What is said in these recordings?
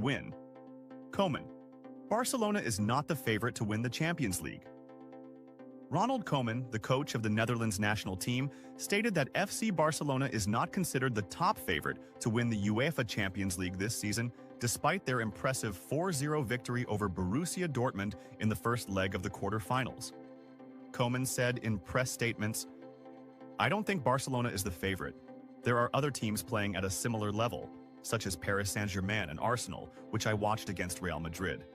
win. Koeman. Barcelona is not the favorite to win the Champions League. Ronald Koeman, the coach of the Netherlands national team, stated that FC Barcelona is not considered the top favorite to win the UEFA Champions League this season, despite their impressive 4-0 victory over Borussia Dortmund in the first leg of the quarter-finals. Koeman said in press statements, "I don't think Barcelona is the favorite. There are other teams playing at a similar level, such as Paris Saint-Germain and Arsenal, which I watched against Real Madrid.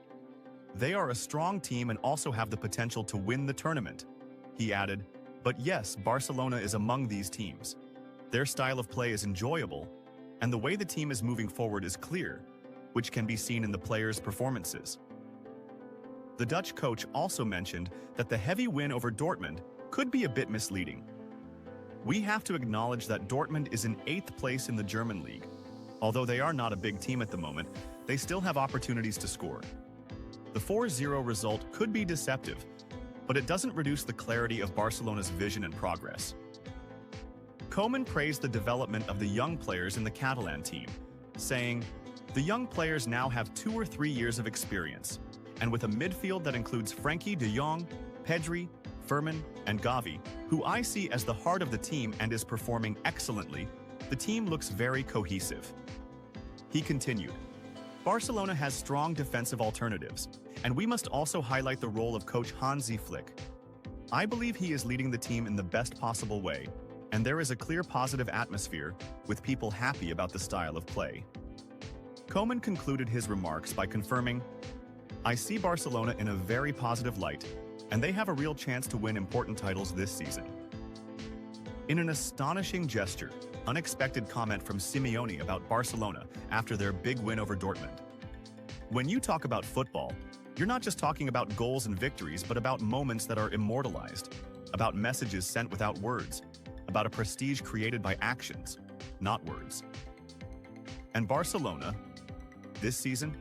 They are a strong team and also have the potential to win the tournament." He added, "But yes, Barcelona is among these teams. Their style of play is enjoyable, and the way the team is moving forward is clear, which can be seen in the players' performances." The Dutch coach also mentioned that the heavy win over Dortmund could be a bit misleading. "We have to acknowledge that Dortmund is in 8th place in the German league. Although they are not a big team at the moment, they still have opportunities to score. The 4-0 result could be deceptive, but it doesn't reduce the clarity of Barcelona's vision and progress." Koeman praised the development of the young players in the Catalan team, saying, "The young players now have 2 or 3 years of experience, and with a midfield that includes Frenkie de Jong, Pedri, Fermin, and Gavi, who I see as the heart of the team and is performing excellently, the team looks very cohesive." He continued, "Barcelona has strong defensive alternatives, and we must also highlight the role of coach Hansi Flick. I believe he is leading the team in the best possible way, and there is a clear positive atmosphere, with people happy about the style of play." Koeman concluded his remarks by confirming, "I see Barcelona in a very positive light, and they have a real chance to win important titles this season." In an astonishing gesture, unexpected comment from Simeone about Barcelona after their big win over Dortmund. When you talk about football, you're not just talking about goals and victories, but about moments that are immortalized, about messages sent without words, about a prestige created by actions, not words. And Barcelona, this season,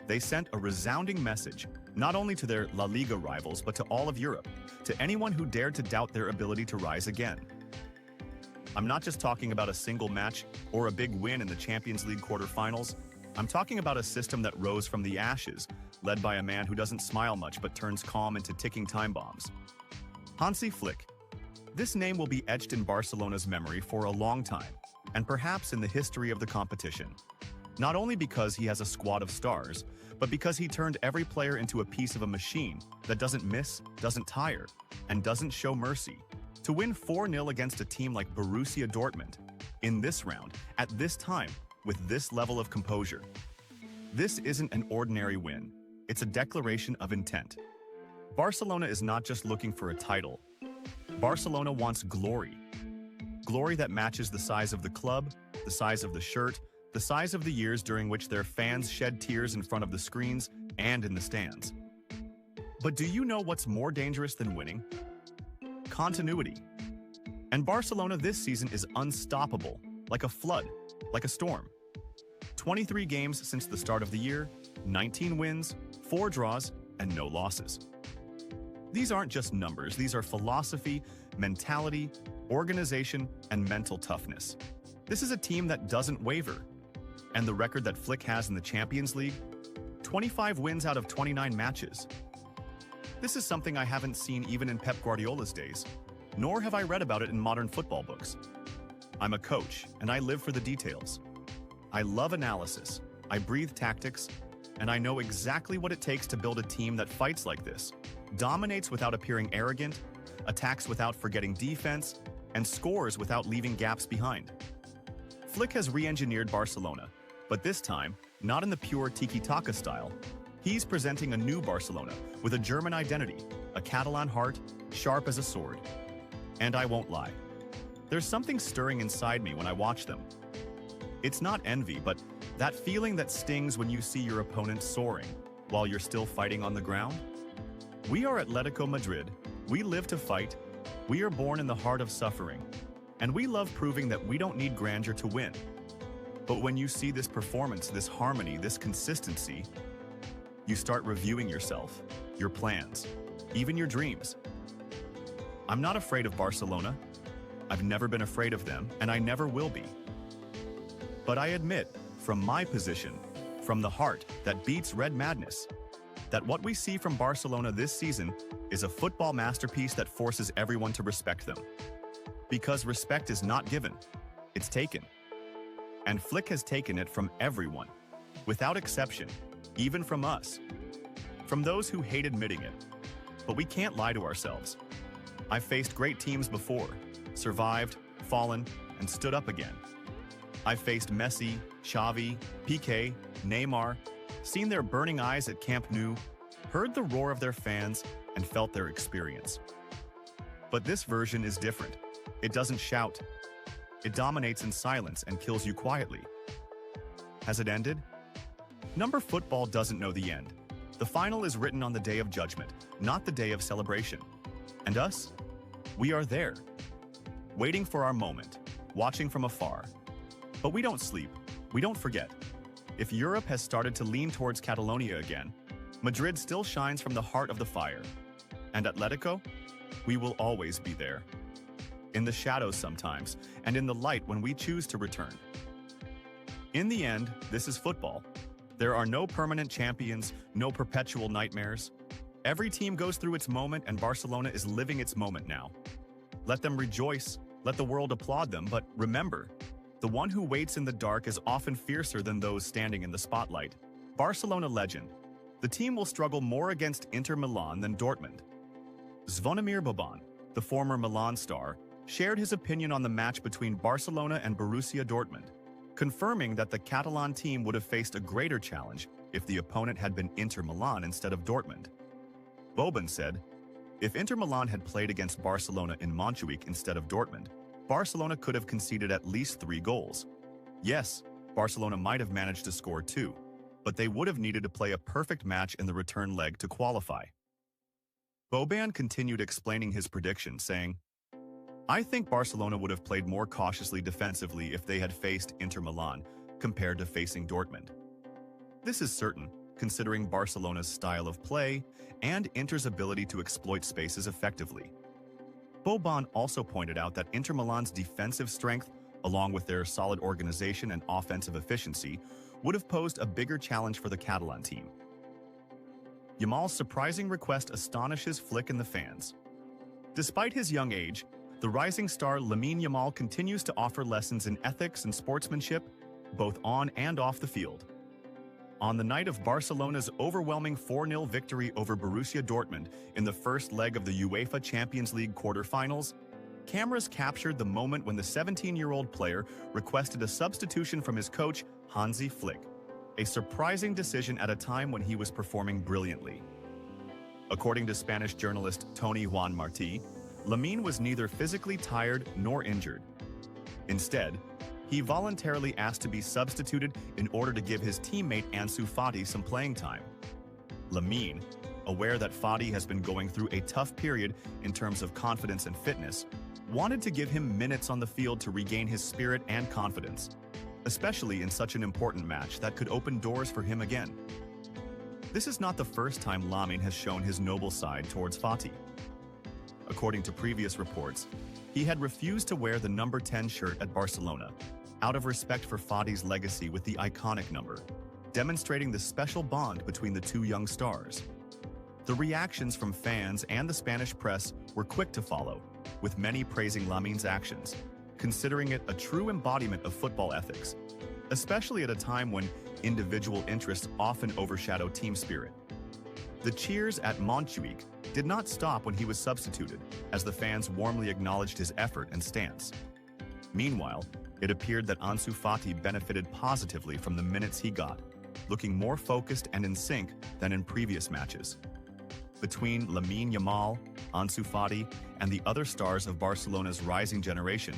they sent a resounding message, not only to their La Liga rivals, but to all of Europe, to anyone who dared to doubt their ability to rise again. I'm not just talking about a single match or a big win in the Champions League quarterfinals. I'm talking about a system that rose from the ashes, led by a man who doesn't smile much but turns calm into ticking time bombs. Hansi Flick. This name will be etched in Barcelona's memory for a long time, and perhaps in the history of the competition. Not only because he has a squad of stars, but because he turned every player into a piece of a machine that doesn't miss, doesn't tire, and doesn't show mercy. To win 4-0 against a team like Borussia Dortmund, in this round, at this time, with this level of composure. This isn't an ordinary win. It's a declaration of intent. Barcelona is not just looking for a title. Barcelona wants glory. Glory that matches the size of the club, the size of the shirt, the size of the years during which their fans shed tears in front of the screens and in the stands. But do you know what's more dangerous than winning? Continuity. And Barcelona this season is unstoppable, like a flood, like a storm. 23 games since the start of the year, 19 wins, 4 draws, and no losses. These aren't just numbers, these are philosophy, mentality, organization, and mental toughness. This is a team that doesn't waver. And the record that Flick has in the Champions League? 25 wins out of 29 matches. This is something I haven't seen even in Pep Guardiola's days, nor have I read about it in modern football books. I'm a coach, and I live for the details. I love analysis, I breathe tactics, and I know exactly what it takes to build a team that fights like this, dominates without appearing arrogant, attacks without forgetting defense, and scores without leaving gaps behind. Flick has re-engineered Barcelona, but this time, not in the pure tiki-taka style. He's presenting a new Barcelona with a German identity, a Catalan heart, sharp as a sword. And I won't lie. There's something stirring inside me when I watch them. It's not envy, but that feeling that stings when you see your opponent soaring while you're still fighting on the ground. We are Atletico Madrid. We live to fight. We are born in the heart of suffering. And we love proving that we don't need grandeur to win. But when you see this performance, this harmony, this consistency, you start reviewing yourself, your plans, even your dreams. I'm not afraid of Barcelona. I've never been afraid of them, and I never will be. But I admit, from my position, from the heart that beats red madness. That what we see from Barcelona this season is a football masterpiece that forces everyone to respect them. Because respect is not given, it's taken. And Flick has taken it from everyone, without exception, even from us. From those who hate admitting it. But we can't lie to ourselves. I've faced great teams before, survived, fallen, and stood up again. I've faced Messi, Xavi, Piqué, Neymar, seen their burning eyes at Camp Nou, heard the roar of their fans, and felt their experience. But this version is different. It doesn't shout. It dominates in silence and kills you quietly. Has it ended? Number football doesn't know the end. The final is written on the day of judgment, not the day of celebration. And us? We are there, waiting for our moment, watching from afar. But we don't sleep. We don't forget. If Europe has started to lean towards Catalonia again, Madrid still shines from the heart of the fire. And Atletico? We will always be there. In the shadows sometimes, and in the light when we choose to return. In the end, this is football. There are no permanent champions, no perpetual nightmares. Every team goes through its moment, and Barcelona is living its moment now. Let them rejoice, let the world applaud them, but remember, the one who waits in the dark is often fiercer than those standing in the spotlight. Barcelona legend. The team will struggle more against Inter Milan than Dortmund. Zvonimir Boban, the former Milan star, shared his opinion on the match between Barcelona and Borussia Dortmund, confirming that the Catalan team would have faced a greater challenge if the opponent had been Inter Milan instead of Dortmund. Boban said, "If Inter Milan had played against Barcelona in Montjuic instead of Dortmund, Barcelona could have conceded at least 3 goals. Yes, Barcelona might have managed to score 2, but they would have needed to play a perfect match in the return leg to qualify." Boban continued explaining his prediction, saying, "I think Barcelona would have played more cautiously defensively if they had faced Inter Milan compared to facing Dortmund. This is certain, considering Barcelona's style of play and Inter's ability to exploit spaces effectively." Boban also pointed out that Inter Milan's defensive strength, along with their solid organization and offensive efficiency, would have posed a bigger challenge for the Catalan team. Yamal's surprising request astonishes Flick and the fans. Despite his young age, the rising star Lamine Yamal continues to offer lessons in ethics and sportsmanship, both on and off the field. On the night of Barcelona's overwhelming 4-0 victory over Borussia Dortmund in the first leg of the UEFA Champions League quarterfinals, cameras captured the moment when the 17-year-old player requested a substitution from his coach, Hansi Flick, a surprising decision at a time when he was performing brilliantly. According to Spanish journalist Tony Juan Martí, Lamine was neither physically tired nor injured. Instead, he voluntarily asked to be substituted in order to give his teammate Ansu Fati some playing time. Lamine, aware that Fati has been going through a tough period in terms of confidence and fitness, wanted to give him minutes on the field to regain his spirit and confidence, especially in such an important match that could open doors for him again. This is not the first time Lamine has shown his noble side towards Fati. According to previous reports, he had refused to wear the number 10 shirt at Barcelona, out of respect for Fati's legacy with the iconic number, demonstrating the special bond between the two young stars. The reactions from fans and the Spanish press were quick to follow, with many praising Lamine's actions, considering it a true embodiment of football ethics, especially at a time when individual interests often overshadow team spirit. The cheers at Montjuic did not stop when he was substituted, as the fans warmly acknowledged his effort and stance. Meanwhile, it appeared that Ansu Fati benefited positively from the minutes he got, looking more focused and in sync than in previous matches. Between Lamine Yamal, Ansu Fati, and the other stars of Barcelona's rising generation,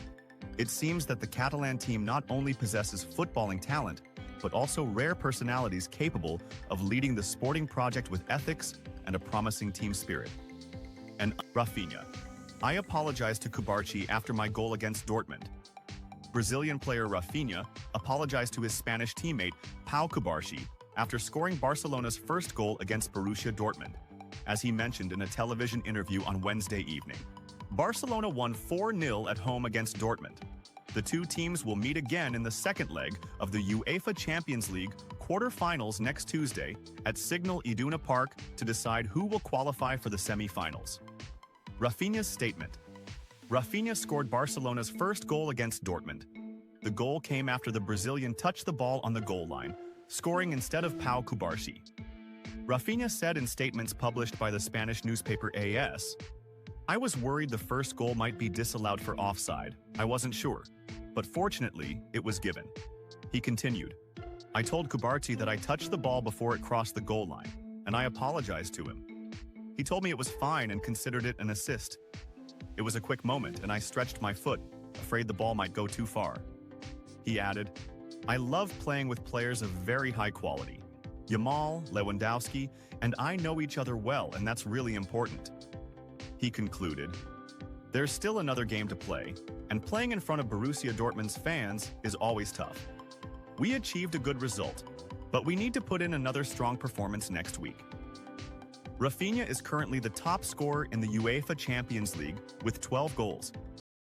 it seems that the Catalan team not only possesses footballing talent, but also rare personalities capable of leading the sporting project with ethics and a promising team spirit. And Rafinha. I apologized to Kubarchi after my goal against Dortmund. Brazilian player Rafinha apologized to his Spanish teammate Pau Kubarchi after scoring Barcelona's first goal against Borussia Dortmund, as he mentioned in a television interview on Wednesday evening. Barcelona won 4-0 at home against Dortmund. The two teams will meet again in the second leg of the UEFA Champions League quarter-finals next Tuesday at Signal Iduna Park to decide who will qualify for the semi-finals. Rafinha's statement. Rafinha scored Barcelona's first goal against Dortmund. The goal came after the Brazilian touched the ball on the goal line, scoring instead of Pau Cubarsí. Rafinha said in statements published by the Spanish newspaper AS, "I was worried the first goal might be disallowed for offside. I wasn't sure, but fortunately, it was given." He continued, "I told Cubarsí that I touched the ball before it crossed the goal line, and I apologized to him. He told me it was fine and considered it an assist. It was a quick moment, and I stretched my foot, afraid the ball might go too far." He added, "I love playing with players of very high quality. Yamal, Lewandowski, and I know each other well, and that's really important." He concluded, "There's still another game to play, and playing in front of Borussia Dortmund's fans is always tough. We achieved a good result, but we need to put in another strong performance next week." Rafinha is currently the top scorer in the UEFA Champions League with 12 goals,